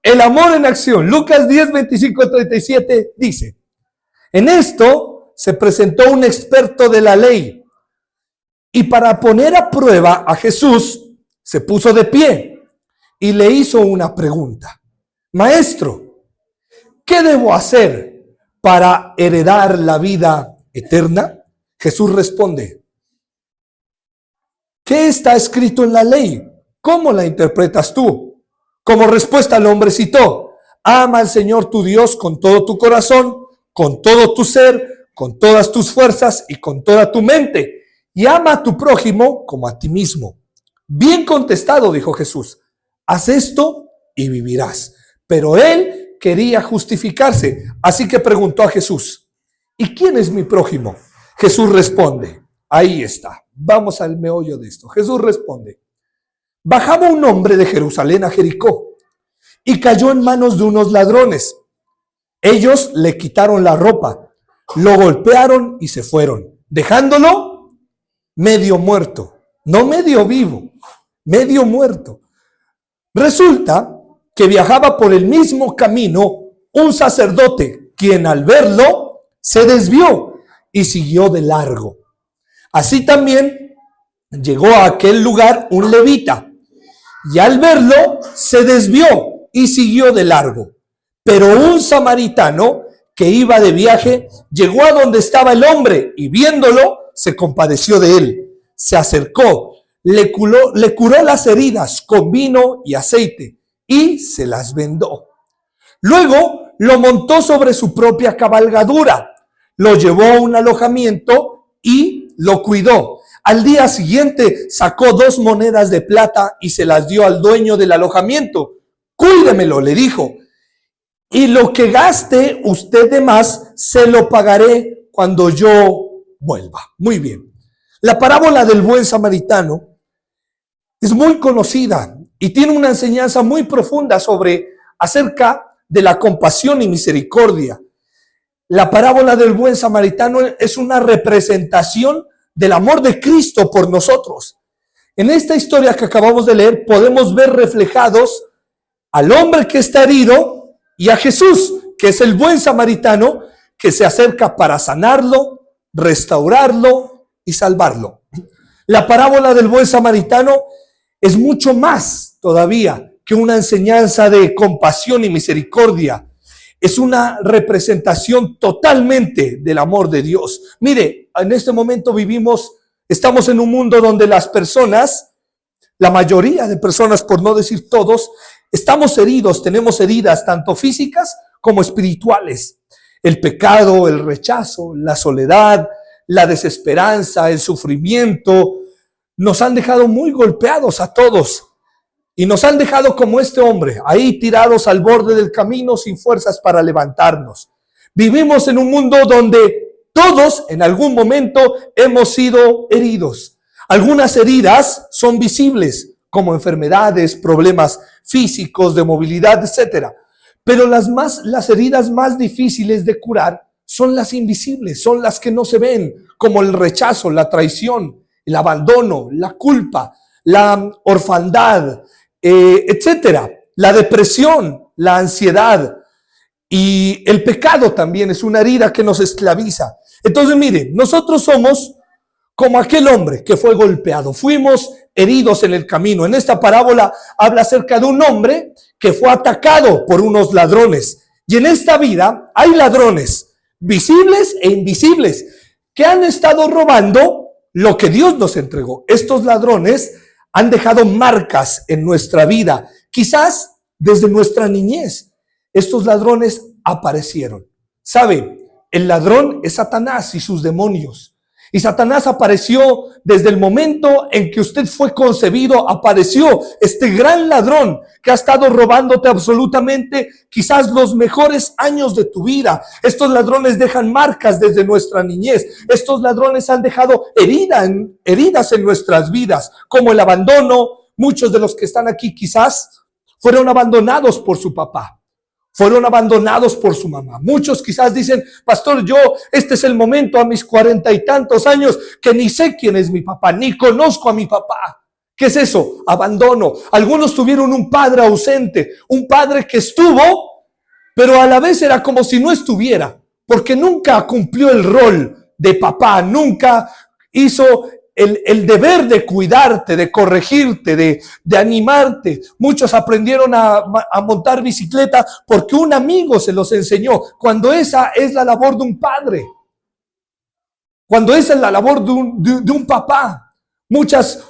El amor en acción. Lucas 10, 25, 37 dice: en esto se presentó un experto de la ley y para poner a prueba a Jesús se puso de pie y le hizo una pregunta. Maestro, ¿qué debo hacer para heredar la vida eterna? Jesús responde: ¿qué está escrito en la ley? ¿Cómo la interpretas tú? Como respuesta el hombre citó: ama al Señor tu Dios con todo tu corazón, con todo tu ser, con todas tus fuerzas y con toda tu mente. Y ama a tu prójimo como a ti mismo. Bien contestado, dijo Jesús. Haz esto y vivirás. Pero él quería justificarse, así que preguntó a Jesús: ¿y quién es mi prójimo? Jesús responde, ahí está, vamos al meollo de esto. Jesús responde: bajaba un hombre de Jerusalén a Jericó y cayó en manos de unos ladrones. Ellos le quitaron la ropa, lo golpearon y se fueron, dejándolo medio muerto, no medio vivo, medio muerto. Resulta que viajaba por el mismo camino un sacerdote, quien al verlo se desvió y siguió de largo. Así también llegó a aquel lugar un levita, y al verlo se desvió y siguió de largo. Pero un samaritano que iba de viaje llegó a donde estaba el hombre y viéndolo se compadeció de él. Se acercó, le curó las heridas con vino y aceite y se las vendó. Luego lo montó sobre su propia cabalgadura, lo llevó a un alojamiento y lo cuidó. Al día siguiente sacó 2 monedas de plata y se las dio al dueño del alojamiento. Cuídemelo, le dijo, y lo que gaste usted de más se lo pagaré cuando yo vuelva. Muy bien. La parábola del buen samaritano es muy conocida y tiene una enseñanza muy profunda acerca de la compasión y misericordia. La parábola del buen samaritano es una representación del amor de Cristo por nosotros. En esta historia que acabamos de leer podemos ver reflejados al hombre que está herido y a Jesús, que es el buen samaritano, que se acerca para sanarlo, restaurarlo y salvarlo. La parábola del buen samaritano es mucho más todavía que una enseñanza de compasión y misericordia. Es una representación totalmente del amor de Dios. Mire, en este momento estamos en un mundo donde las personas, la mayoría de personas, por no decir todos, estamos heridos, tenemos heridas tanto físicas como espirituales. El pecado, el rechazo, la soledad, la desesperanza, el sufrimiento, nos han dejado muy golpeados a todos. Y nos han dejado como este hombre, ahí tirados al borde del camino sin fuerzas para levantarnos. Vivimos en un mundo donde todos en algún momento hemos sido heridos. Algunas heridas son visibles, como enfermedades, problemas físicos, de movilidad, etc. Pero las heridas más difíciles de curar son las invisibles, son las que no se ven, como el rechazo, la traición, el abandono, la culpa, la orfandad, etcétera, la depresión, la ansiedad y el pecado también es una herida que nos esclaviza. Entonces, mire, nosotros somos como aquel hombre que fue golpeado, fuimos heridos en el camino. En esta parábola habla acerca de un hombre que fue atacado por unos ladrones. Y en esta vida hay ladrones visibles e invisibles que han estado robando lo que Dios nos entregó. Estos ladrones han dejado marcas en nuestra vida, quizás desde nuestra niñez. Estos ladrones aparecieron. ¿Sabe? El ladrón es Satanás y sus demonios. Y Satanás apareció desde el momento en que usted fue concebido, apareció este gran ladrón que ha estado robándote absolutamente quizás los mejores años de tu vida. Estos ladrones dejan marcas desde nuestra niñez. Estos ladrones han dejado heridas en nuestras vidas, como el abandono. Muchos de los que están aquí quizás fueron abandonados por su papá. Fueron abandonados por su mamá. Muchos quizás dicen, pastor, este es el momento a mis 40 y tantos años que ni sé quién es mi papá, ni conozco a mi papá. ¿Qué es eso? Abandono. Algunos tuvieron un padre ausente, un padre que estuvo, pero a la vez era como si no estuviera, porque nunca cumplió el rol de papá, nunca hizo el deber de cuidarte, de corregirte, de animarte. Muchos aprendieron a montar bicicleta porque un amigo se los enseñó, cuando esa es la labor de un padre, cuando esa es la labor de un papá. Muchas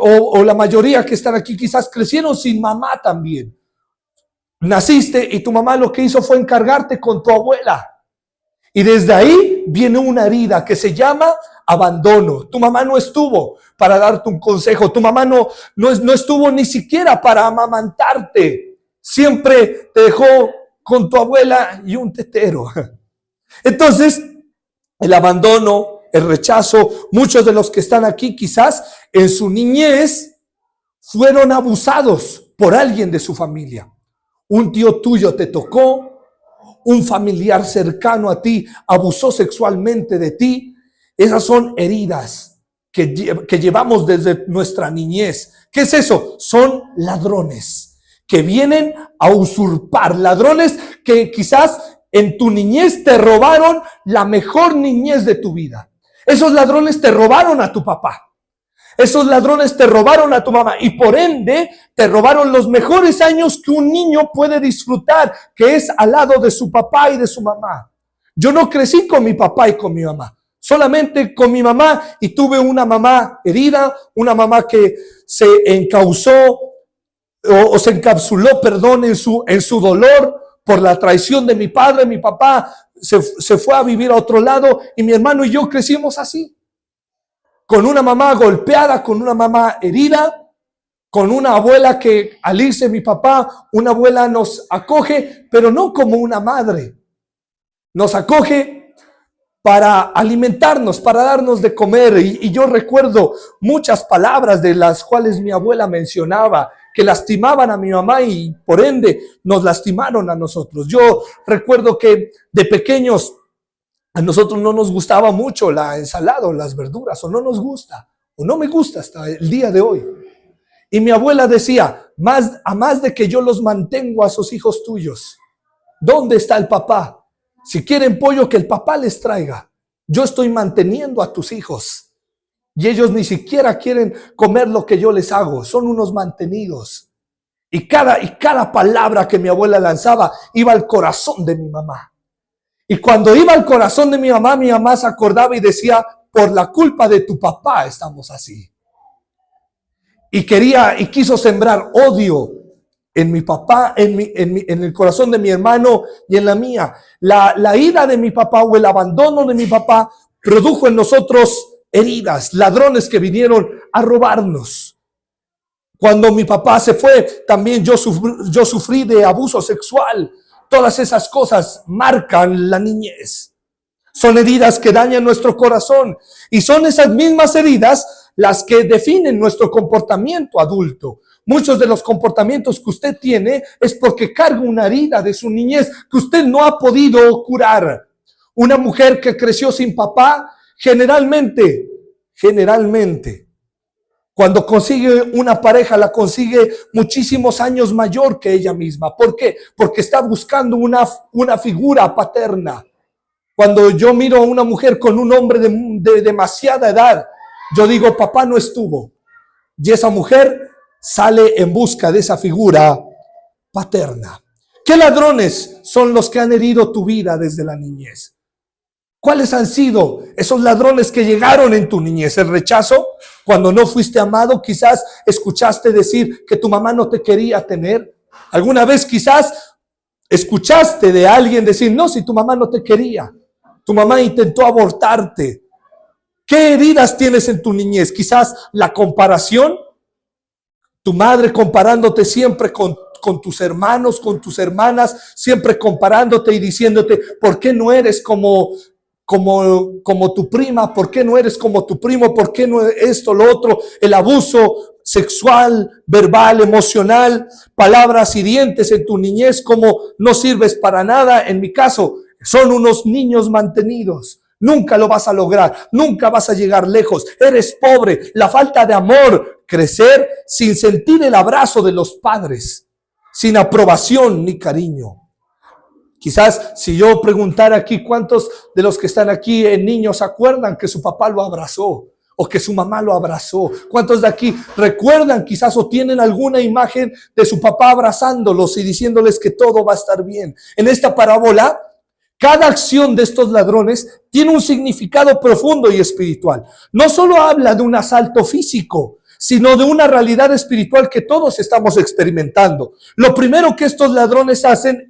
o la mayoría que están aquí quizás crecieron sin mamá también. Naciste y tu mamá lo que hizo fue encargarte con tu abuela. Y desde ahí viene una herida que se llama abandono. Tu mamá no estuvo para darte un consejo. Tu mamá no estuvo ni siquiera para amamantarte. Siempre te dejó con tu abuela y un tetero. Entonces, el abandono, el rechazo, muchos de los que están aquí quizás en su niñez fueron abusados por alguien de su familia. Un tío tuyo te tocó, un familiar cercano a ti abusó sexualmente de ti. Esas son heridas que llevamos desde nuestra niñez. ¿Qué es eso? Son ladrones que vienen a usurpar, ladrones que quizás en tu niñez te robaron la mejor niñez de tu vida. Esos ladrones te robaron a tu papá. Esos ladrones te robaron a tu mamá y por ende te robaron los mejores años que un niño puede disfrutar, que es al lado de su papá y de su mamá. Yo no crecí con mi papá y con mi mamá, solamente con mi mamá, y tuve una mamá herida, una mamá que se encauzó o se encapsuló, perdón, en su dolor por la traición de mi padre. Mi papá se fue a vivir a otro lado y mi hermano y yo crecimos así. Con una mamá golpeada, con una mamá herida, con una abuela que al irse mi papá, una abuela nos acoge, pero no como una madre. Nos acoge para alimentarnos, para darnos de comer. Y yo recuerdo muchas palabras de las cuales mi abuela mencionaba, que lastimaban a mi mamá y por ende nos lastimaron a nosotros. Yo recuerdo que de pequeños a nosotros no nos gustaba mucho la ensalada o las verduras, o no nos gusta, o no me gusta hasta el día de hoy. Y mi abuela decía, a más de que yo los mantengo a esos hijos tuyos, ¿dónde está el papá? Si quieren pollo, que el papá les traiga. Yo estoy manteniendo a tus hijos y ellos ni siquiera quieren comer lo que yo les hago, son unos mantenidos. Y cada palabra que mi abuela lanzaba iba al corazón de mi mamá. Y cuando iba al corazón de mi mamá se acordaba y decía, por la culpa de tu papá estamos así. Y quiso sembrar odio en mi papá, en el corazón de mi hermano y en la mía. La ira de mi papá o el abandono de mi papá produjo en nosotros heridas, ladrones que vinieron a robarnos. Cuando mi papá se fue, también yo sufrí de abuso sexual. Todas esas cosas marcan la niñez. Son heridas que dañan nuestro corazón y son esas mismas heridas las que definen nuestro comportamiento adulto. Muchos de los comportamientos que usted tiene es porque carga una herida de su niñez que usted no ha podido curar. Una mujer que creció sin papá, generalmente, cuando consigue una pareja, la consigue muchísimos años mayor que ella misma. ¿Por qué? Porque está buscando una figura paterna. Cuando yo miro a una mujer con un hombre de demasiada edad, yo digo, papá no estuvo. Y esa mujer sale en busca de esa figura paterna. ¿Qué ladrones son los que han herido tu vida desde la niñez? ¿Cuáles han sido esos ladrones que llegaron en tu niñez? ¿El rechazo? Cuando no fuiste amado, quizás escuchaste decir que tu mamá no te quería tener. ¿Alguna vez quizás escuchaste de alguien decir, no, si tu mamá no te quería, tu mamá intentó abortarte? ¿Qué heridas tienes en tu niñez? Quizás la comparación, tu madre comparándote siempre con tus hermanos, con tus hermanas, siempre comparándote y diciéndote, ¿por qué no eres como tu prima? ¿Por qué no eres como tu primo? ¿Por qué no esto, lo otro? El abuso sexual, verbal, emocional, palabras hirientes en tu niñez como no sirves para nada. En mi caso, son unos niños mantenidos. Nunca lo vas a lograr, nunca vas a llegar lejos. Eres pobre, la falta de amor, crecer sin sentir el abrazo de los padres, sin aprobación ni cariño. Quizás si yo preguntara aquí cuántos de los que están aquí niños acuerdan que su papá lo abrazó o que su mamá lo abrazó. ¿Cuántos de aquí recuerdan quizás o tienen alguna imagen de su papá abrazándolos y diciéndoles que todo va a estar bien? En esta parábola, cada acción de estos ladrones tiene un significado profundo y espiritual. No solo habla de un asalto físico, sino de una realidad espiritual que todos estamos experimentando. Lo primero que estos ladrones hacen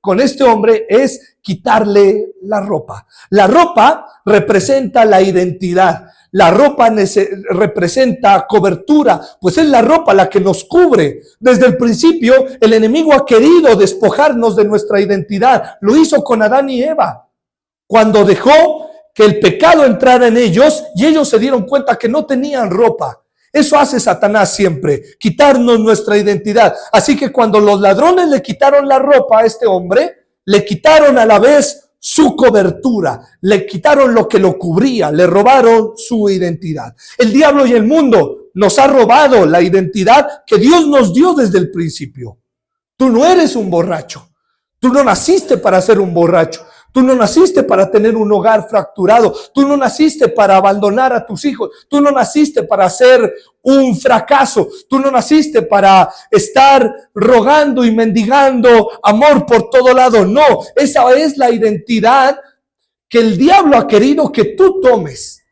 con este hombre es quitarle la ropa. La ropa representa la identidad. La ropa representa cobertura, pues es la ropa la que nos cubre. Desde el principio, el enemigo ha querido despojarnos de nuestra identidad. Lo hizo con Adán y Eva, cuando dejó que el pecado entrara en ellos y ellos se dieron cuenta que no tenían ropa. Eso hace Satanás siempre, quitarnos nuestra identidad. Así que cuando los ladrones le quitaron la ropa a este hombre, le quitaron a la vez su cobertura, le quitaron lo que lo cubría, le robaron su identidad. El diablo y el mundo nos ha robado la identidad que Dios nos dio desde el principio. Tú no eres un borracho, tú no naciste para ser un borracho. Tú no naciste para tener un hogar fracturado. Tú no naciste para abandonar a tus hijos. Tú no naciste para ser un fracaso. Tú no naciste para estar rogando y mendigando amor por todo lado. No, esa es la identidad que el diablo ha querido que tú tomes.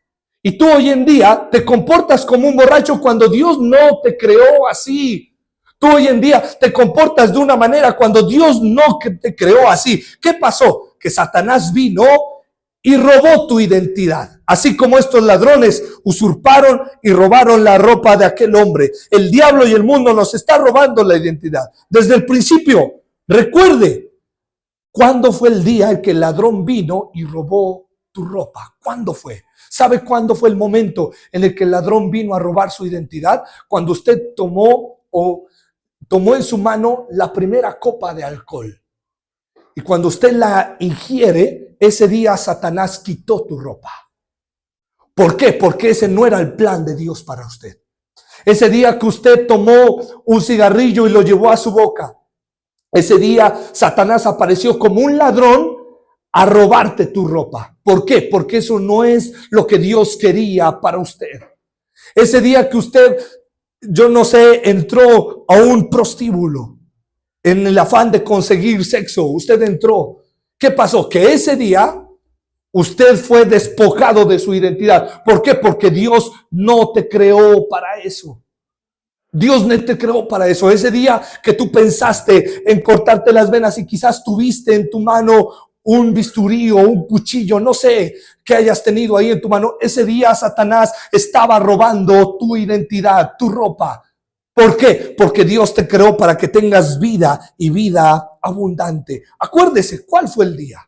Y tú hoy en día te comportas como un borracho cuando Dios no te creó así. Tú hoy en día te comportas de una manera cuando Dios no te creó así. ¿Qué pasó? Que Satanás vino y robó tu identidad. Así como estos ladrones usurparon y robaron la ropa de aquel hombre. El diablo y el mundo nos está robando la identidad. Desde el principio, recuerde, ¿cuándo fue el día en que el ladrón vino y robó tu ropa? ¿Cuándo fue? ¿Sabe cuándo fue el momento en el que el ladrón vino a robar su identidad? Cuando usted tomó en su mano la primera copa de alcohol. Y cuando usted la ingiere, ese día Satanás quitó tu ropa. ¿Por qué? Porque ese no era el plan de Dios para usted. Ese día que usted tomó un cigarrillo y lo llevó a su boca, ese día Satanás apareció como un ladrón a robarte tu ropa. ¿Por qué? Porque eso no es lo que Dios quería para usted. Ese día que usted, yo no sé, entró a un prostíbulo en el afán de conseguir sexo, usted entró. ¿Qué pasó? Que ese día usted fue despojado de su identidad. ¿Por qué? Porque Dios no te creó para eso. Dios no te creó para eso. Ese día que tú pensaste en cortarte las venas y quizás tuviste en tu mano un bisturí o un cuchillo, no sé qué hayas tenido ahí en tu mano, ese día Satanás estaba robando tu identidad, tu ropa. ¿Por qué? Porque Dios te creó para que tengas vida y vida abundante. Acuérdese, ¿cuál fue el día?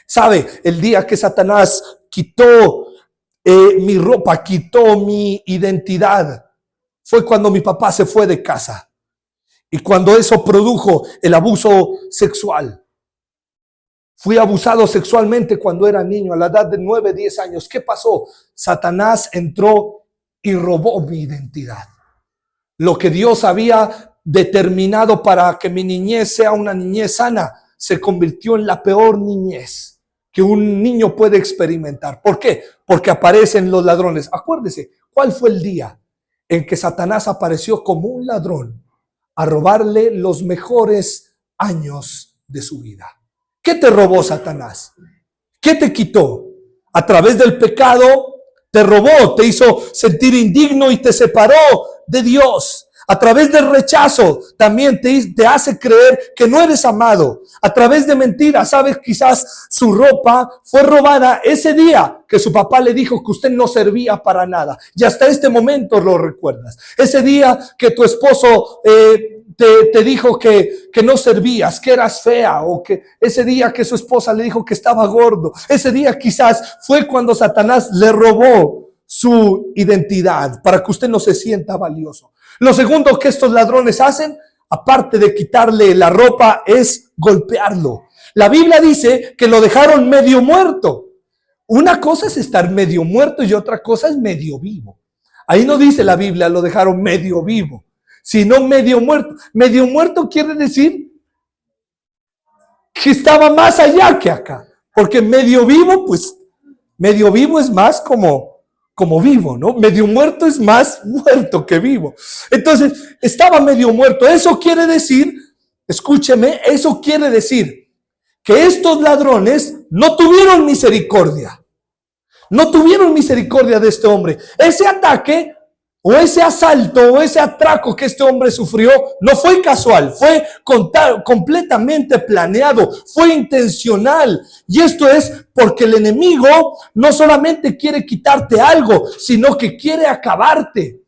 ¿Sabe? El día que Satanás quitó mi ropa, quitó mi identidad. Fue cuando mi papá se fue de casa. Y cuando eso produjo el abuso sexual. Fui abusado sexualmente cuando era niño, a la edad de 9, 10 años. ¿Qué pasó? Satanás entró y robó mi identidad. Lo que Dios había determinado para que mi niñez sea una niñez sana, se convirtió en la peor niñez que un niño puede experimentar. ¿Por qué? Porque aparecen los ladrones. Acuérdese, ¿cuál fue el día en que Satanás apareció como un ladrón a robarle los mejores años de su vida? ¿Qué te robó Satanás? ¿Qué te quitó? A través del pecado te robó, te hizo sentir indigno y te separó de Dios. A través del rechazo también te hace creer que no eres amado. A través de mentiras, sabes, quizás su ropa fue robada ese día que su papá le dijo que usted no servía para nada. Y hasta este momento lo recuerdas. Ese día que tu esposo te dijo que no servías, que eras fea, o que ese día que su esposa le dijo que estaba gordo. Ese día quizás fue cuando Satanás le robó su identidad para que usted no se sienta valioso. Lo segundo que estos ladrones hacen, aparte de quitarle la ropa, es golpearlo. La Biblia dice que lo dejaron medio muerto. Una cosa es estar medio muerto y otra cosa es medio vivo. Ahí no dice la Biblia, lo dejaron medio vivo, sino medio muerto. Medio muerto quiere decir que estaba más allá que acá. Porque medio vivo, pues, medio vivo es más como vivo, ¿no? Medio muerto es más muerto que vivo. Entonces, estaba medio muerto. Eso quiere decir, escúcheme, eso quiere decir que estos ladrones no tuvieron misericordia. No tuvieron misericordia de este hombre. Ese ataque o ese asalto o ese atraco que este hombre sufrió no fue casual, fue completamente planeado, fue intencional. Y esto es porque el enemigo no solamente quiere quitarte algo, sino que quiere acabarte.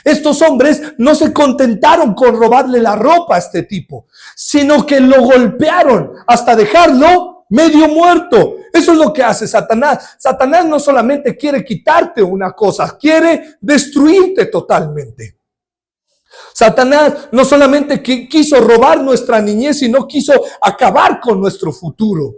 Estos hombres no se contentaron con robarle la ropa a este tipo, sino que lo golpearon hasta dejarlo medio muerto. Eso es lo que hace Satanás. Satanás no solamente quiere quitarte una cosa, quiere destruirte totalmente. Satanás no solamente quiso robar nuestra niñez, sino quiso acabar con nuestro futuro.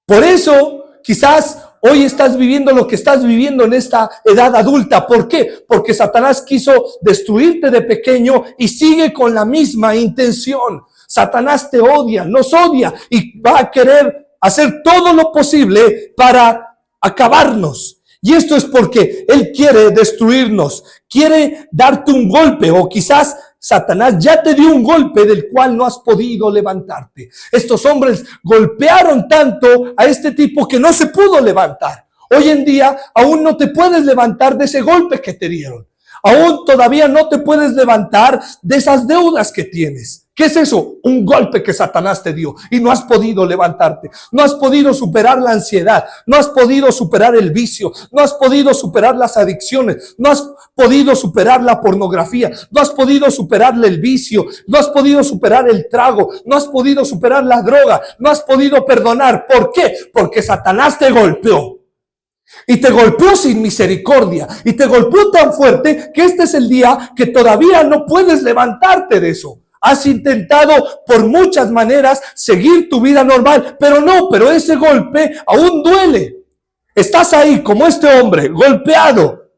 Por eso, quizás hoy estás viviendo lo que estás viviendo en esta edad adulta. ¿Por qué? Porque Satanás quiso destruirte de pequeño y sigue con la misma intención. Satanás te odia, nos odia y va a querer hacer todo lo posible para acabarnos. Y esto es porque él quiere destruirnos, quiere darte un golpe, o quizás Satanás ya te dio un golpe del cual no has podido levantarte. Estos hombres golpearon tanto a este tipo que no se pudo levantar. Hoy en día aún no te puedes levantar de ese golpe que te dieron. Aún todavía no te puedes levantar de esas deudas que tienes. ¿Qué es eso? Un golpe que Satanás te dio y no has podido levantarte. No has podido superar la ansiedad. No has podido superar el vicio. No has podido superar las adicciones. No has podido superar la pornografía. No has podido superar el vicio. No has podido superar el trago. No has podido superar la droga. No has podido perdonar. ¿Por qué? Porque Satanás te golpeó. Y te golpeó sin misericordia. Y te golpeó tan fuerte que este es el día que todavía no puedes levantarte de eso. Has intentado por muchas maneras seguir tu vida normal, pero ese golpe aún duele. Estás ahí como este hombre, golpeado.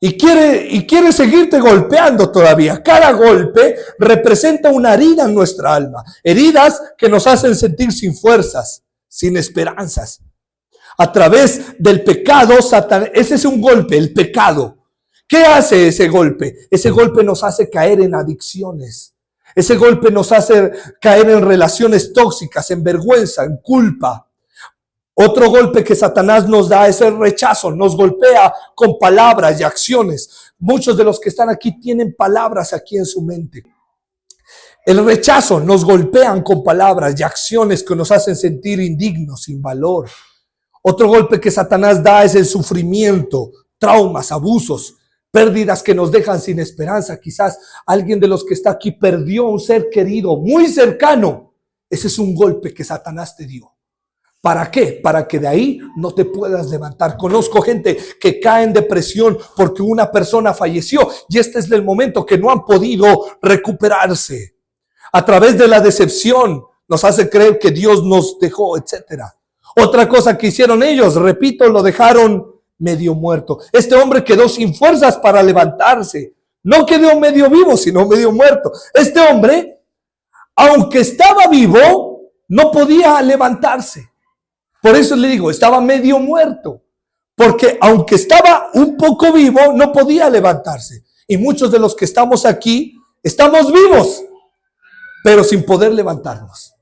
Y quiere seguirte golpeando todavía. Cada golpe representa una herida en nuestra alma. Heridas que nos hacen sentir sin fuerzas, sin esperanzas. A través del pecado, Satanás, ese es un golpe, el pecado. ¿Qué hace ese golpe? Ese golpe nos hace caer en adicciones. Ese golpe nos hace caer en relaciones tóxicas, en vergüenza, en culpa. Otro golpe que Satanás nos da es el rechazo. Nos golpea con palabras y acciones. Muchos de los que están aquí tienen palabras aquí en su mente. El rechazo nos golpean con palabras y acciones que nos hacen sentir indignos, sin valor. Otro golpe que Satanás da es el sufrimiento, traumas, abusos, pérdidas que nos dejan sin esperanza. Quizás alguien de los que está aquí perdió un ser querido muy cercano. Ese es un golpe que Satanás te dio. ¿Para qué? Para que de ahí no te puedas levantar. Conozco gente que cae en depresión porque una persona falleció y este es el momento que no han podido recuperarse. A través de la decepción nos hace creer que Dios nos dejó, etcétera. Otra cosa que hicieron ellos, repito, lo dejaron medio muerto. Este hombre quedó sin fuerzas para levantarse. No quedó medio vivo, sino medio muerto. Este hombre, aunque estaba vivo, no podía levantarse. Por eso le digo, estaba medio muerto. Porque aunque estaba un poco vivo, no podía levantarse. Y muchos de los que estamos aquí, estamos vivos, pero sin poder levantarnos.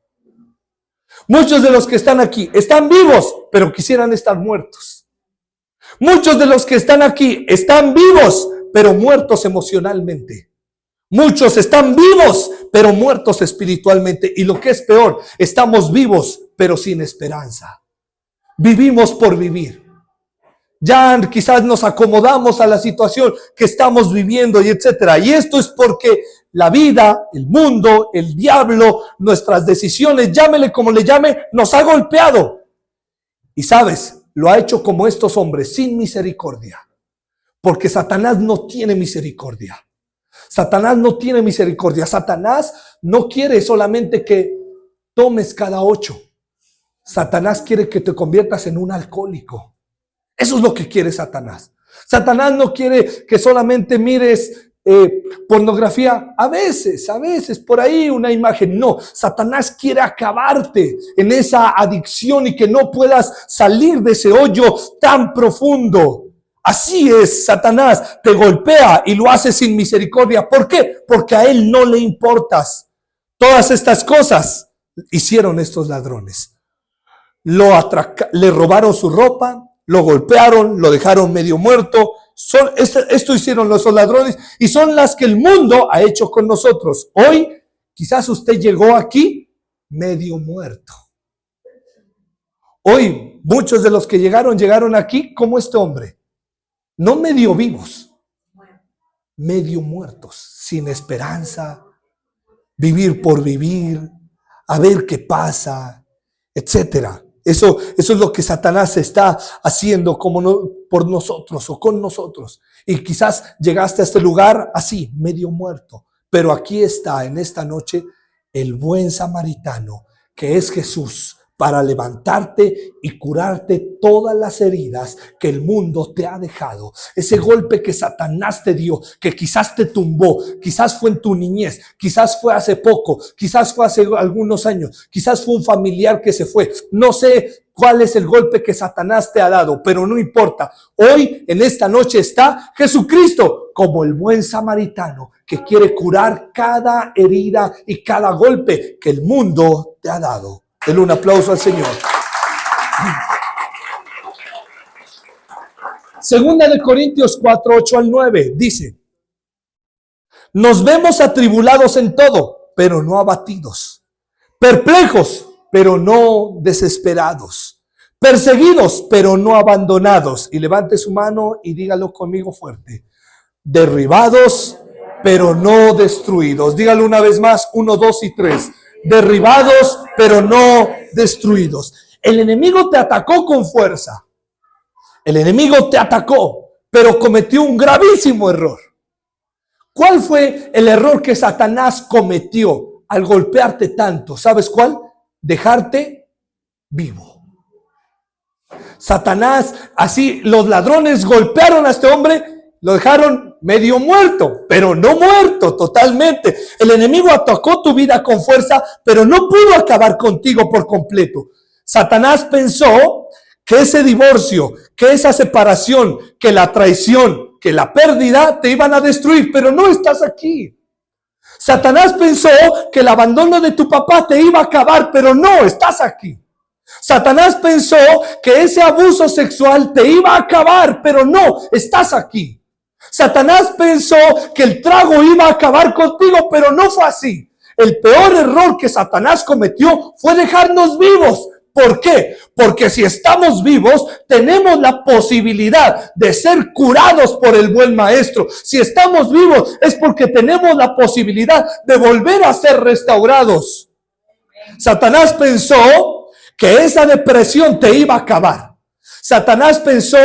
Muchos de los que están aquí están vivos, pero quisieran estar muertos. Muchos de los que están aquí están vivos, pero muertos emocionalmente. Muchos están vivos, pero muertos espiritualmente. Y lo que es peor, estamos vivos, pero sin esperanza. Vivimos por vivir. Ya quizás nos acomodamos a la situación que estamos viviendo y etcétera. Y esto es porque la vida, el mundo, el diablo, nuestras decisiones, llámele como le llame, nos ha golpeado. Y sabes, lo ha hecho como estos hombres, sin misericordia. Porque Satanás no tiene misericordia. Satanás no tiene misericordia. Satanás no quiere solamente que tomes cada 8. Satanás quiere que te conviertas en un alcohólico. Eso es lo que quiere Satanás. Satanás no quiere que solamente mires pornografía, a veces por ahí una imagen. No, Satanás quiere acabarte en esa adicción y que no puedas salir de ese hoyo tan profundo. Así es, Satanás te golpea y lo hace sin misericordia. ¿Por qué? Porque a él no le importas. Todas estas cosas hicieron estos ladrones. Le robaron su ropa, lo golpearon, lo dejaron medio muerto. Esto hicieron los ladrones y son las que el mundo ha hecho con nosotros. Hoy quizás usted llegó aquí medio muerto. Hoy muchos de los que llegaron aquí como este hombre. No medio vivos, medio muertos, sin esperanza, vivir por vivir, a ver qué pasa, etcétera. Eso es lo que Satanás está haciendo por nosotros o con nosotros. Y quizás llegaste a este lugar así, medio muerto. Pero aquí está en esta noche el buen samaritano, que es Jesús, para levantarte y curarte todas las heridas que el mundo te ha dejado. Ese golpe que Satanás te dio, que quizás te tumbó, quizás fue en tu niñez, quizás fue hace poco, quizás fue hace algunos años, quizás fue un familiar que se fue. No sé cuál es el golpe que Satanás te ha dado, pero no importa. Hoy, en esta noche, está Jesucristo como el buen samaritano que quiere curar cada herida y cada golpe que el mundo te ha dado. Denle un aplauso al Señor. Segunda de Corintios 4, 8 al 9 dice: nos vemos atribulados en todo, pero no abatidos, perplejos, pero no desesperados, perseguidos, pero no abandonados. Y levante su mano y dígalo conmigo fuerte: derribados, pero no destruidos. Dígalo una vez más, 1, 2 y 3. Derribados, pero no destruidos. El enemigo te atacó con fuerza. El enemigo te atacó, pero cometió un gravísimo error. ¿Cuál fue el error que Satanás cometió al golpearte tanto? ¿Sabes cuál? Dejarte vivo. Satanás, así los ladrones golpearon a este hombre, lo dejaron medio muerto, pero no muerto totalmente. El enemigo atacó tu vida con fuerza, pero no pudo acabar contigo por completo. Satanás pensó que ese divorcio, que esa separación, que la traición, que la pérdida te iban a destruir, pero no estás aquí. Satanás pensó que el abandono de tu papá te iba a acabar, pero no estás aquí. Satanás pensó que ese abuso sexual te iba a acabar, pero no estás aquí. Satanás pensó que el trago iba a acabar contigo, pero no fue así. El peor error que Satanás cometió fue dejarnos vivos. ¿Por qué? Porque si estamos vivos, tenemos la posibilidad de ser curados por el buen maestro. Si estamos vivos, es porque tenemos la posibilidad de volver a ser restaurados. Satanás pensó que esa depresión te iba a acabar. Satanás pensó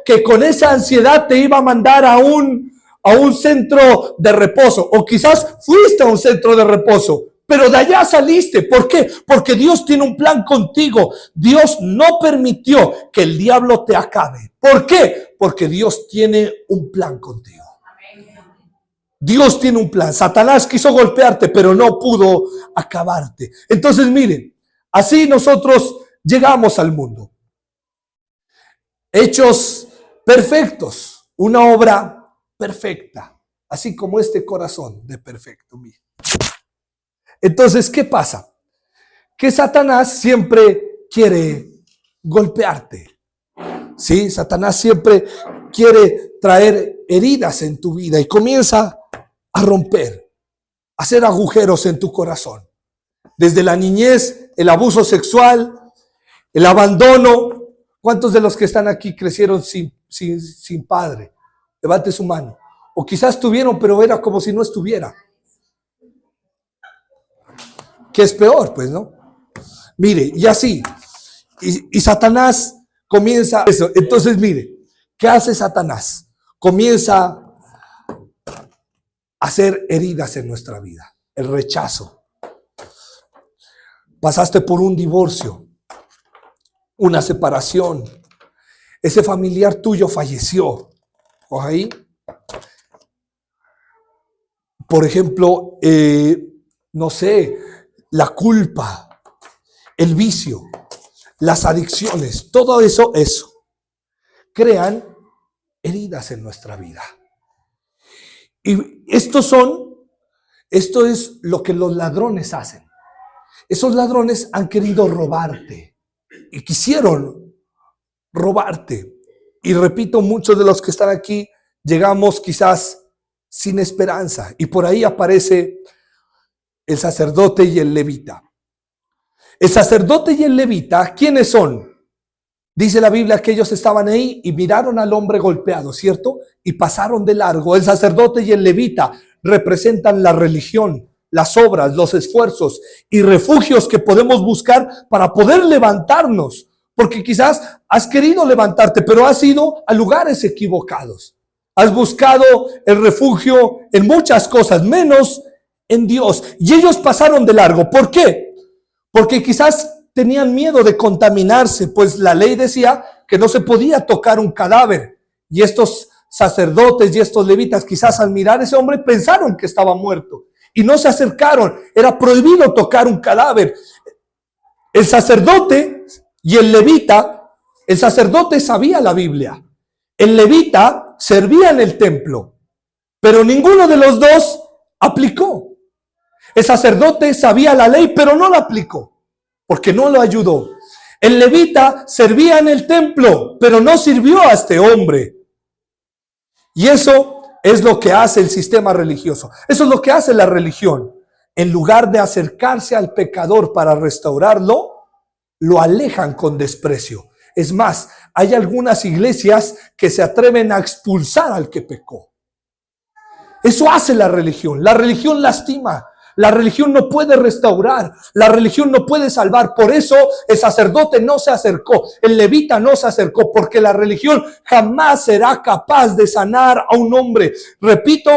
que con esa ansiedad te iba a mandar a un centro de reposo, o quizás fuiste a un centro de reposo, pero de allá saliste. ¿Por qué? Porque Dios tiene un plan contigo. Dios no permitió que el diablo te acabe. ¿Por qué? Porque Dios tiene un plan contigo. Dios tiene un plan. Satanás quiso golpearte, pero no pudo acabarte. Entonces, miren, así nosotros llegamos al mundo. Hechos perfectos, una obra perfecta, así como este corazón de perfecto. Mire. Entonces, ¿qué pasa? Que Satanás siempre quiere golpearte. Sí, Satanás siempre quiere traer heridas en tu vida y comienza a romper, a hacer agujeros en tu corazón. Desde la niñez, el abuso sexual, el abandono. ¿Cuántos de los que están aquí crecieron sin padre? Levante su mano. O quizás tuvieron, pero era como si no estuviera. Que es peor, pues, ¿no? Mire, y así. Y Satanás comienza eso. Entonces, mire, ¿qué hace Satanás? Comienza a hacer heridas en nuestra vida. El rechazo. Pasaste por un divorcio. una separación. Ese familiar tuyo falleció. ¿O ahí? Por ejemplo, no sé, la culpa, el vicio, las adicciones, todo eso crean heridas en nuestra vida. Y esto es lo que los ladrones hacen. Esos ladrones han querido robarte y quisieron robarte. Y repito, muchos de los que están aquí llegamos quizás sin esperanza. Y por ahí aparece el sacerdote y el levita. El sacerdote y el levita, ¿quiénes son? Dice la Biblia que ellos estaban ahí y miraron al hombre golpeado, ¿cierto? Y pasaron de largo. El sacerdote y el levita representan la religión, las obras, los esfuerzos y refugios que podemos buscar para poder levantarnos. Porque quizás has querido levantarte, pero has ido a lugares equivocados. Has buscado el refugio en muchas cosas, menos en Dios. Y ellos pasaron de largo. ¿Por qué? Porque quizás tenían miedo de contaminarse, pues la ley decía que no se podía tocar un cadáver. Y estos sacerdotes y estos levitas quizás al mirar a ese hombre pensaron que estaba muerto y no se acercaron. Era prohibido tocar un cadáver. El sacerdote y el levita, el sacerdote sabía la Biblia. El levita servía en el templo, pero ninguno de los dos aplicó. El sacerdote sabía la ley, pero no la aplicó, porque no lo ayudó. El levita servía en el templo, pero no sirvió a este hombre. Y eso es lo que hace el sistema religioso. Eso es lo que hace la religión. En lugar de acercarse al pecador para restaurarlo, lo alejan con desprecio. Es más, hay algunas iglesias que se atreven a expulsar al que pecó. Eso hace la religión. La religión lastima. La religión no puede restaurar, la religión no puede salvar. Por eso el sacerdote no se acercó, el levita no se acercó, porque la religión jamás será capaz de sanar a un hombre. Repito,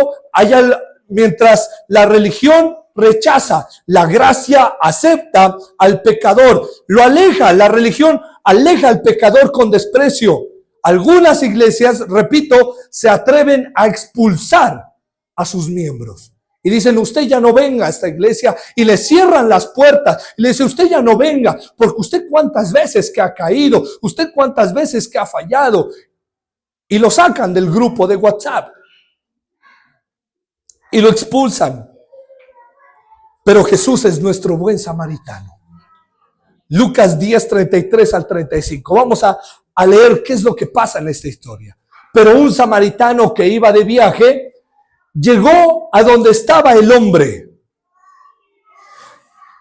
mientras la religión rechaza, la gracia acepta al pecador, lo aleja. La religión aleja al pecador con desprecio. Algunas iglesias, repito, se atreven a expulsar a sus miembros. Y dicen, usted ya no venga a esta iglesia, y le cierran las puertas. Y le dicen, usted ya no venga, porque usted cuántas veces que ha caído, usted cuántas veces que ha fallado. Y lo sacan del grupo de WhatsApp. Y lo expulsan. Pero Jesús es nuestro buen samaritano. Lucas 10, 33 al 35. Vamos a leer qué es lo que pasa en esta historia. Pero un samaritano que iba de viaje llegó a donde estaba el hombre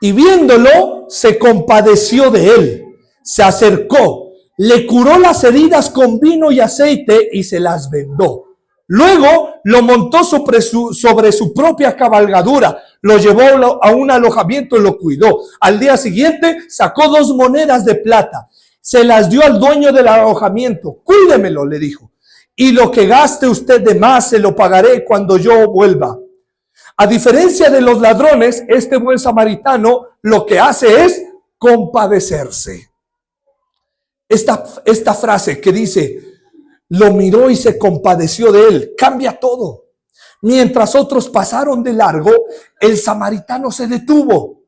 y viéndolo se compadeció de él, se acercó, le curó las heridas con vino y aceite y se las vendó. Luego lo montó sobre su propia cabalgadura, lo llevó a un alojamiento y lo cuidó. Al día siguiente sacó 2 monedas de plata, se las dio al dueño del alojamiento. Cuídemelo, le dijo. Y lo que gaste usted de más se lo pagaré cuando yo vuelva. A diferencia de los ladrones, este buen samaritano lo que hace es compadecerse. Esta frase que dice, lo miró y se compadeció de él, cambia todo. Mientras otros pasaron de largo, el samaritano se detuvo.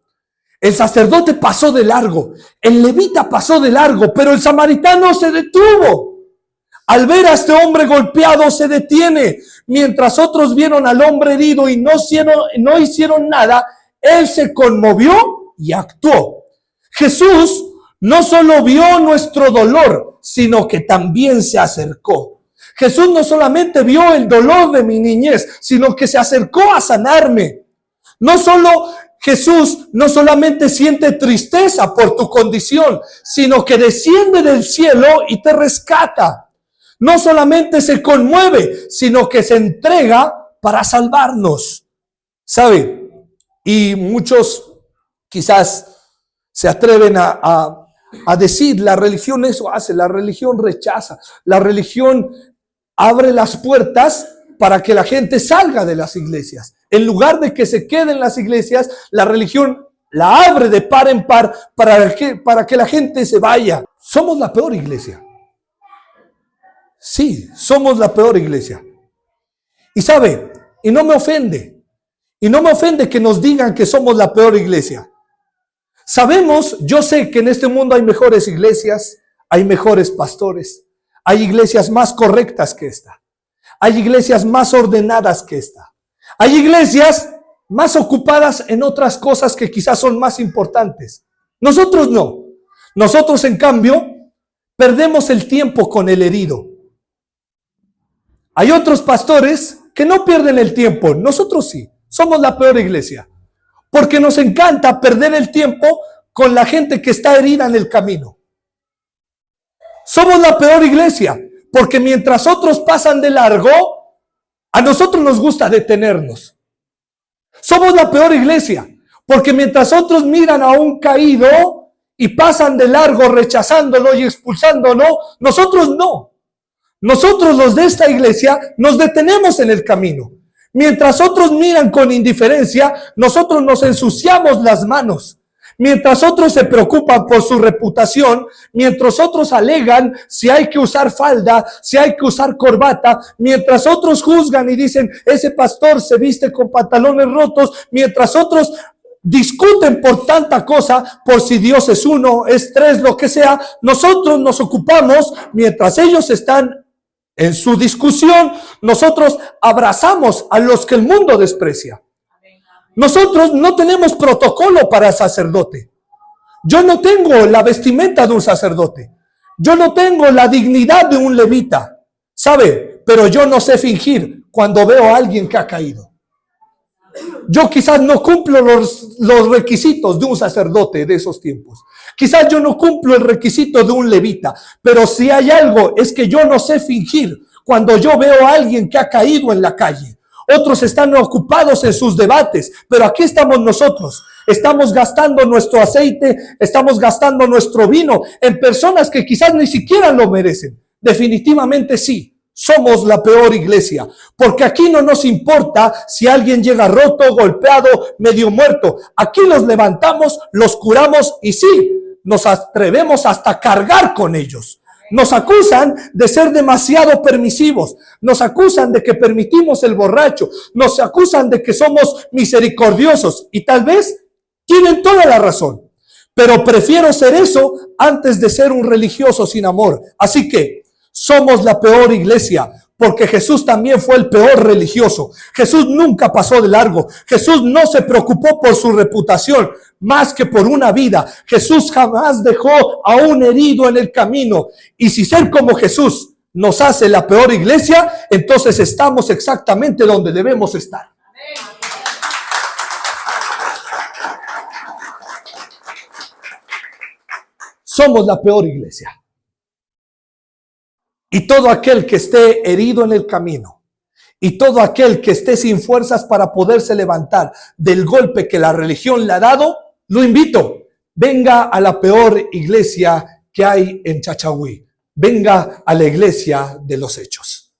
El sacerdote pasó de largo, el levita pasó de largo, pero el samaritano se detuvo. Al ver a este hombre golpeado se detiene. Mientras otros vieron al hombre herido y no hicieron nada, él se conmovió y actuó. Jesús no solo vio nuestro dolor, sino que también se acercó. Jesús no solamente vio el dolor de mi niñez, sino que se acercó a sanarme. Jesús no solamente siente tristeza por tu condición, sino que desciende del cielo y te rescata. No solamente se conmueve, sino que se entrega para salvarnos. ¿Sabe? Y muchos quizás se atreven a decir, la religión eso hace, la religión rechaza, la religión abre las puertas para que la gente salga de las iglesias. En lugar de que se quede en las iglesias, la religión la abre de par en par para que la gente se vaya. somos la peor iglesia. Sí, somos la peor iglesia. Y sabe, y no me ofende que nos digan que somos la peor iglesia. Sabemos, yo sé que en este mundo hay mejores iglesias, hay mejores pastores, hay iglesias más correctas que esta, hay iglesias más ordenadas que esta, hay iglesias más ocupadas en otras cosas que quizás son más importantes. Nosotros no. Nosotros, en cambio, perdemos el tiempo con el herido. Hay otros pastores que no pierden el tiempo. Nosotros sí. Somos la peor iglesia. Porque nos encanta perder el tiempo con la gente que está herida en el camino. Somos la peor iglesia. Porque mientras otros pasan de largo, a nosotros nos gusta detenernos. Somos la peor iglesia. Porque mientras otros miran a un caído y pasan de largo rechazándolo y expulsándolo, nosotros no. Nosotros, los de esta iglesia, nos detenemos en el camino. Mientras otros miran con indiferencia, nosotros nos ensuciamos las manos. Mientras otros se preocupan por su reputación, mientras otros alegan si hay que usar falda, si hay que usar corbata, mientras otros juzgan y dicen, ese pastor se viste con pantalones rotos, mientras otros discuten por tanta cosa, por si Dios es uno, es tres, lo que sea, nosotros nos ocupamos, mientras ellos están en su discusión, nosotros abrazamos a los que el mundo desprecia. Nosotros no tenemos protocolo para sacerdote. Yo no tengo la vestimenta de un sacerdote. Yo no tengo la dignidad de un levita. ¿Sabe? Pero yo no sé fingir cuando veo a alguien que ha caído. Yo quizás no cumplo los requisitos de un sacerdote de esos tiempos. Quizás yo no cumplo el requisito de un levita. Pero si hay algo, es que yo no sé fingir cuando yo veo a alguien que ha caído en la calle. Otros están ocupados en sus debates, pero aquí estamos nosotros. Estamos gastando nuestro aceite, estamos gastando nuestro vino en personas que quizás ni siquiera lo merecen. Definitivamente sí. Somos la peor iglesia, porque aquí no nos importa si alguien llega roto, golpeado, medio muerto. Aquí los levantamos, los curamos y sí, nos atrevemos hasta cargar con ellos. Nos acusan de ser demasiado permisivos, nos acusan de que permitimos el borracho, nos acusan de que somos misericordiosos y tal vez tienen toda la razón. Pero prefiero ser eso antes de ser un religioso sin amor. Así que somos la peor iglesia, porque Jesús también fue el peor religioso. Jesús nunca pasó de largo. Jesús no se preocupó por su reputación más que por una vida. Jesús jamás dejó a un herido en el camino. Y si ser como Jesús nos hace la peor iglesia, entonces estamos exactamente donde debemos estar. Somos la peor iglesia. Y todo aquel que esté herido en el camino, y todo aquel que esté sin fuerzas para poderse levantar del golpe que la religión le ha dado, lo invito, venga a la peor iglesia que hay en Chachagüí. Venga a la iglesia de los hechos.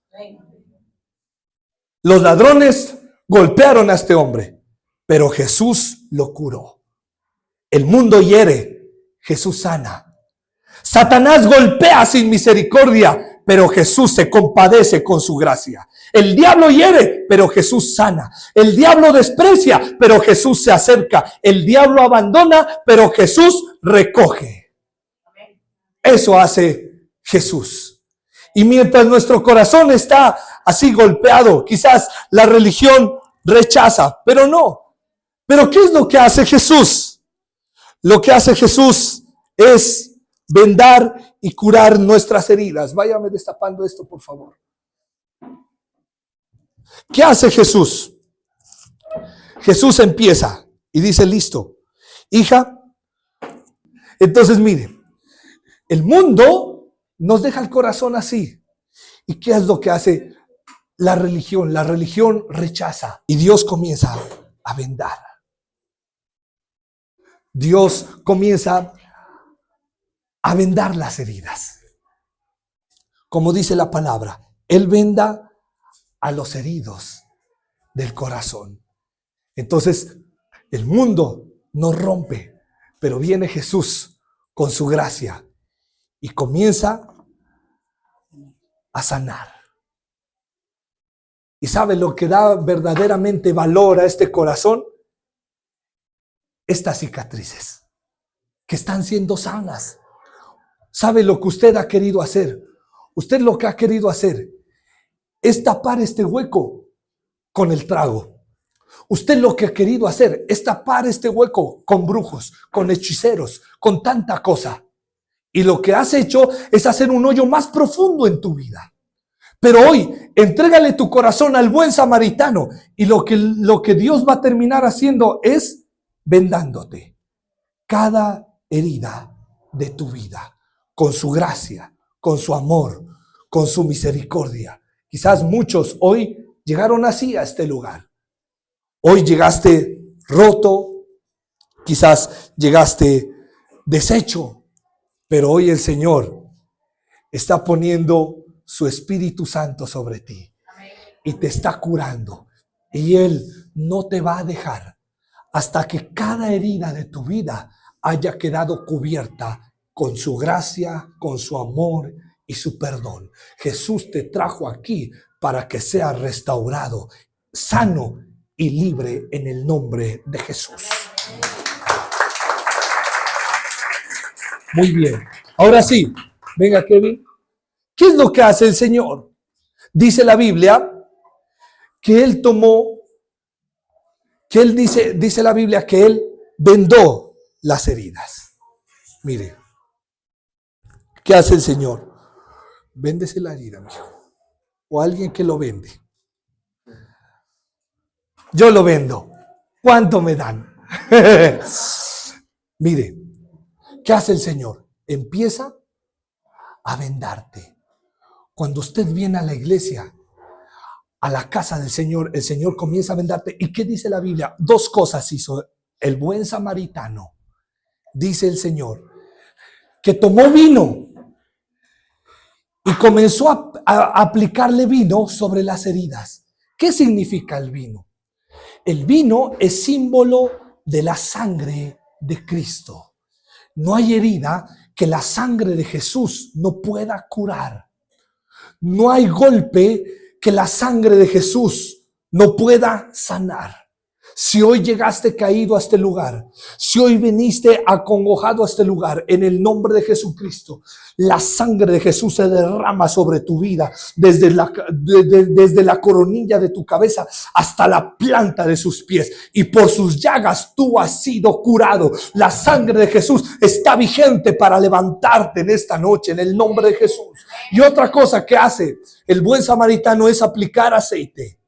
Los ladrones golpearon a este hombre, pero Jesús lo curó. El mundo hiere, Jesús sana. Satanás golpea sin misericordia, pero Jesús se compadece con su gracia. El diablo hiere, pero Jesús sana. El diablo desprecia, pero Jesús se acerca. El diablo abandona, pero Jesús recoge. Eso hace Jesús. Y mientras nuestro corazón está así golpeado, quizás la religión rechaza, pero no. Pero ¿qué es lo que hace Jesús? Lo que hace Jesús es vendar y curar nuestras heridas. Váyame destapando esto, por favor. ¿Qué hace Jesús? Jesús empieza y dice, listo, hija. Entonces, mire, el mundo nos deja el corazón así. ¿Y qué es lo que hace la religión? La religión rechaza y Dios comienza a vendar. Dios comienza a vendar las heridas. Como dice la palabra, Él venda a los heridos del corazón. Entonces, el mundo nos rompe, pero viene Jesús con su gracia y comienza a sanar. ¿Y sabe lo que da verdaderamente valor a este corazón? Estas cicatrices que están siendo sanas. ¿Sabe lo que usted ha querido hacer? Usted lo que ha querido hacer es tapar este hueco con el trago. Usted lo que ha querido hacer es tapar este hueco con brujos, con hechiceros, con tanta cosa. Y lo que has hecho es hacer un hoyo más profundo en tu vida. Pero hoy, entrégale tu corazón al buen samaritano y lo que Dios va a terminar haciendo es vendándote cada herida de tu vida con su gracia, con su amor, con su misericordia. Quizás muchos hoy llegaron así a este lugar. Hoy llegaste roto, quizás llegaste deshecho, pero hoy el Señor está poniendo su Espíritu Santo sobre ti y te está curando. Y Él no te va a dejar hasta que cada herida de tu vida haya quedado cubierta con su gracia, con su amor y su perdón. Jesús te trajo aquí para que seas restaurado, sano y libre en el nombre de Jesús. Muy bien. Ahora sí, venga Kevin. ¿Qué es lo que hace el Señor? Dice la Biblia que Él tomó, que Él dice la Biblia que Él vendó las heridas. Mire, ¿qué hace el Señor? Véndese la herida, mijo. O alguien que lo vende. Yo lo vendo. ¿Cuánto me dan? Mire, ¿qué hace el Señor? Empieza a vendarte. Cuando usted viene a la iglesia, a la casa del Señor, el Señor comienza a vendarte. ¿Y qué dice la Biblia? Dos cosas hizo el buen samaritano. Dice el Señor que tomó vino y comenzó a aplicarle vino sobre las heridas. ¿Qué significa el vino? El vino es símbolo de la sangre de Cristo. No hay herida que la sangre de Jesús no pueda curar. No hay golpe que la sangre de Jesús no pueda sanar. Si hoy llegaste caído a este lugar, si hoy viniste acongojado a este lugar, en el nombre de Jesucristo, la sangre de Jesús se derrama sobre tu vida, desde la coronilla de tu cabeza hasta la planta de sus pies. Y por sus llagas tú has sido curado. La sangre de Jesús está vigente para levantarte en esta noche, en el nombre de Jesús. Y otra cosa que hace el buen samaritano es aplicar aceite.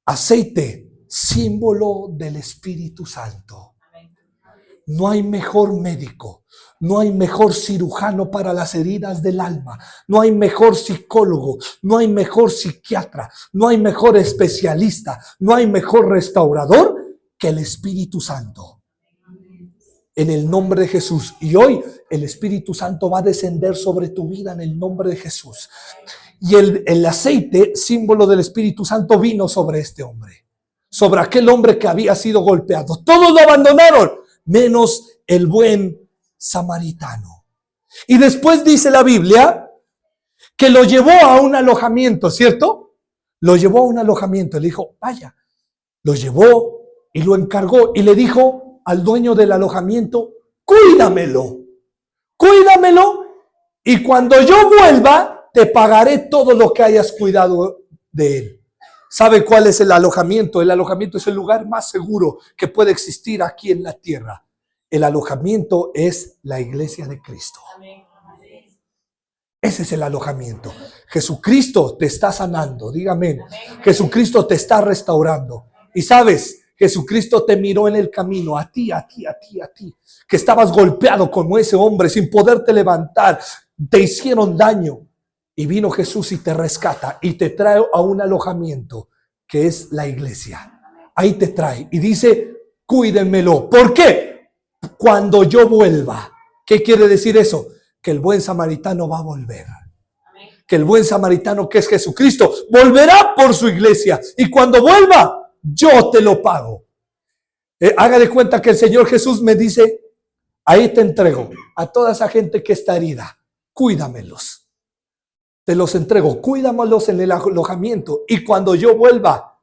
Aceite, símbolo del Espíritu Santo. No hay mejor médico, no hay mejor cirujano para las heridas del alma, no hay mejor psicólogo, no hay mejor psiquiatra, no hay mejor especialista, no hay mejor restaurador que el Espíritu Santo. En el nombre de Jesús. Y hoy el Espíritu Santo va a descender sobre tu vida en el nombre de Jesús. Y el aceite, símbolo del Espíritu Santo, vino sobre este hombre. Sobre aquel hombre que había sido golpeado. Todos lo abandonaron, menos el buen samaritano. Y después dice la Biblia que lo llevó a un alojamiento, ¿cierto? Lo llevó a un alojamiento, le dijo, vaya. Lo llevó y lo encargó y le dijo al dueño del alojamiento, cuídamelo, y cuando yo vuelva te pagaré todo lo que hayas cuidado de él. ¿Sabe cuál es el alojamiento? El alojamiento es el lugar más seguro que puede existir aquí en la tierra. El alojamiento es la iglesia de Cristo. Ese es el alojamiento. Jesucristo te está sanando, dígame. Jesucristo te está restaurando. Y sabes, Jesucristo te miró en el camino, a ti, que estabas golpeado como ese hombre sin poderte levantar, te hicieron daño. Y vino Jesús y te rescata y te trae a un alojamiento que es la iglesia. Ahí te trae y dice, cuídenmelo. ¿Por qué? Cuando yo vuelva. ¿Qué quiere decir eso? Que el buen samaritano va a volver. Que el buen samaritano, que es Jesucristo, volverá por su iglesia. Y cuando vuelva, yo te lo pago. Haga de cuenta que el Señor Jesús me dice, ahí te entrego a toda esa gente que está herida. Cuídamelos. Te los entrego, cuídamelos en el alojamiento. Y cuando yo vuelva,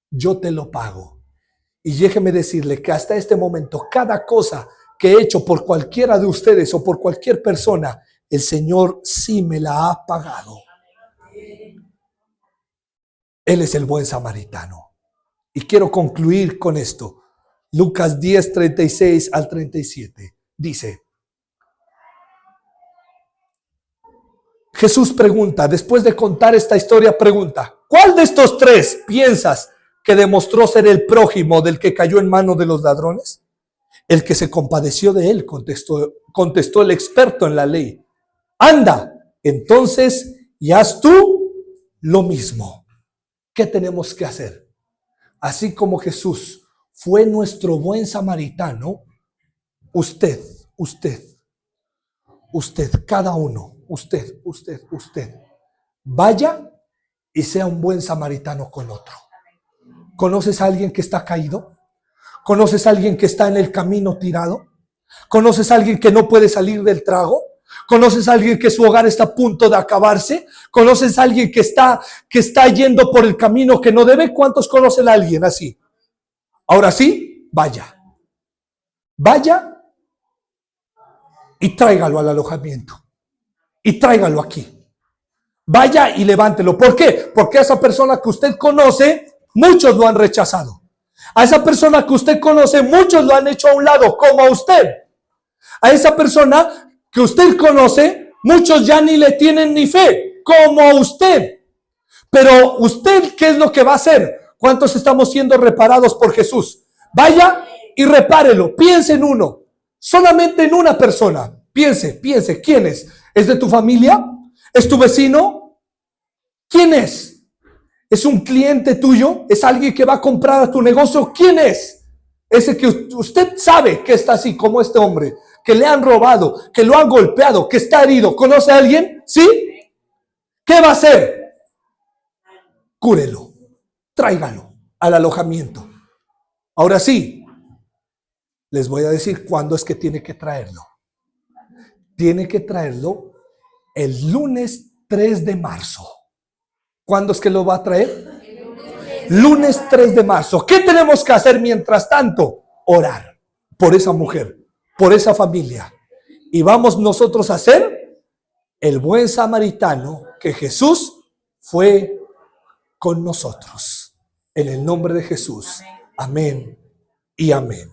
yo te lo pago. Y déjeme decirle que hasta este momento, cada cosa que he hecho por cualquiera de ustedes o por cualquier persona, el Señor sí me la ha pagado. Él es el buen samaritano. Y quiero concluir con esto. Lucas 10, 36 al 37. Dice, Jesús pregunta, después de contar esta historia, pregunta, ¿cuál de estos tres piensas que demostró ser el prójimo del que cayó en manos de los ladrones? El que se compadeció de él, contestó el experto en la ley. Anda, entonces, y haz tú lo mismo. ¿Qué tenemos que hacer? Así como Jesús fue nuestro buen samaritano, usted, cada uno, usted, vaya y sea un buen samaritano con otro. ¿Conoces a alguien que está caído? ¿Conoces a alguien que está en el camino tirado? ¿Conoces a alguien que no puede salir del trago? ¿Conoces a alguien que su hogar está a punto de acabarse? ¿Conoces a alguien que está yendo por el camino que no debe? ¿Cuántos conocen a alguien así? Ahora sí, vaya y tráigalo al alojamiento y tráigalo aquí. Vaya y levántelo. ¿Por qué? Porque a esa persona que usted conoce, muchos lo han rechazado. A esa persona que usted conoce, muchos lo han hecho a un lado, como a usted. A esa persona que usted conoce, muchos ya ni le tienen ni fe, como a usted. Pero usted, ¿qué es lo que va a hacer? ¿Cuántos estamos siendo reparados por Jesús? Vaya y repárelo. Piense en uno. Solamente en una persona. Piense. ¿Quién es? ¿Es de tu familia? ¿Es tu vecino? ¿Quién es? ¿Es un cliente tuyo? ¿Es alguien que va a comprar a tu negocio? ¿Quién es? Ese que usted sabe que está así como este hombre, que le han robado, que lo han golpeado, que está herido. ¿Conoce a alguien? ¿Sí? ¿Qué va a hacer? Cúrelo, tráigalo al alojamiento. Ahora sí, les voy a decir cuándo es que tiene que traerlo. Tiene que traerlo el lunes 3 de marzo. ¿Cuándo es que lo va a traer? Lunes 3 de marzo. ¿Qué tenemos que hacer mientras tanto? Orar por esa mujer, por esa familia. Y vamos nosotros a ser el buen samaritano que Jesús fue con nosotros. En el nombre de Jesús. Amén y amén.